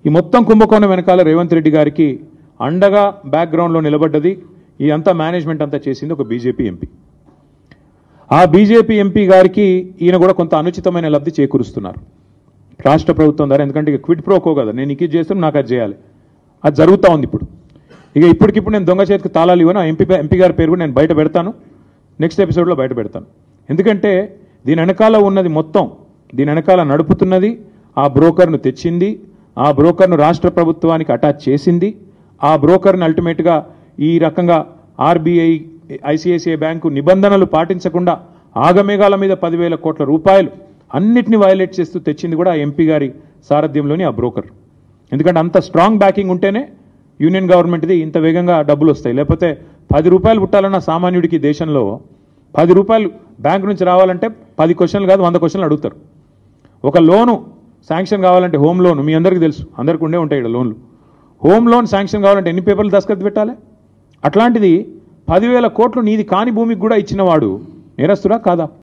ఈ మొత్తం కుంభకోణం వెనకాల రేవంత్ రెడ్డి గారికి అండగా బ్యాక్గ్రౌండ్లో నిలబడ్డది ఈ అంతా మేనేజ్మెంట్ అంతా చేసింది ఒక బీజేపీ ఎంపీ. ఆ బీజేపీ ఎంపీ గారికి ఈయన కూడా కొంత అనుచితమైన లబ్ధి చేకూరుస్తున్నారు రాష్ట్ర ప్రభుత్వం ద్వారా. ఎందుకంటే ఇక క్విడ్ ప్రోకో కదా, నేను ఇది చేస్తాను నాకు అది చేయాలి, అది జరుగుతూ ఉంది ఇప్పుడు. ఇప్పటికిప్పుడు నేను దొంగ చేతికి తాళాలు ఇవ్వను. ఆ ఎంపీ గారి పేరు కూడా నేను బయట పెడతాను, నెక్స్ట్ ఎపిసోడ్లో బయట పెడతాను. ఎందుకంటే దీని వెనకాల ఉన్నది మొత్తం, దీని వెనకాల నడుపుతున్నది ఆ బ్రోకర్ను తెచ్చింది, ఆ బ్రోకర్ను రాష్ట్ర ప్రభుత్వానికి అటాచ్ చేసింది, ఆ బ్రోకర్ని అల్టిమేట్గా ఈ రకంగా ఆర్బీఐ ఐసిఐసిఐ బ్యాంకు నిబంధనలు పాటించకుండా ఆగమేఘాల మీద 10,000 కోట్ల రూపాయలు అన్నిటిని వయలేట్ చేస్తూ తెచ్చింది కూడా ఆ ఎంపీ గారి సారథ్యంలోని ఆ బ్రోకర్. ఎందుకంటే అంత స్ట్రాంగ్ బ్యాకింగ్ ఉంటేనే యూనియన్ గవర్నమెంట్ది ఇంత వేగంగా డబ్బులు వస్తాయి. లేకపోతే 10 రూపాయలు పుట్టాలన్న సామాన్యుడికి దేశంలో 10 రూపాయలు బ్యాంకు నుంచి రావాలంటే 10 క్వశ్చన్లు కాదు 100 క్వశ్చన్లు అడుగుతారు. ఒక లోను శాంక్షన్ కావాలంటే హోమ్ లోన్ మీ అందరికీ తెలుసు, అందరికీ ఉండే ఉంటాయి ఇక్కడ లోన్లు. హోమ్ లోన్ శాంక్షన్ కావాలంటే ఎన్ని పేపర్లు దస్తఖత్ పెట్టాలి? అట్లాంటిది 10,000 కోట్లు నీది కాని భూమికి కూడా ఇచ్చినవాడు నేరస్తుడా కాదా?